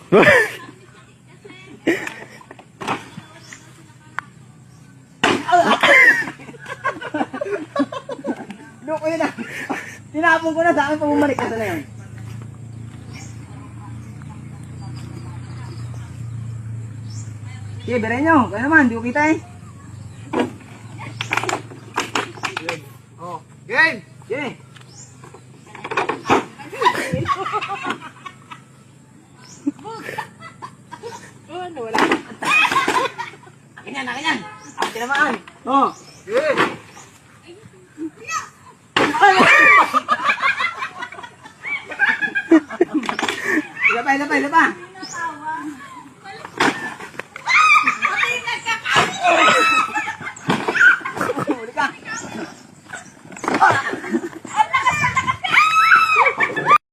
Loko yun ah. Tinapon ko na sa akin pa bumalik. Ito na yun. Sige, biray nyo. Kaya naman, di ko kita eh. Oh, game! Sige. Ano, wala. Akin yan, akin yan. Akin tinamaan. Oh. Game! Isa pa, isa pa, isa pa.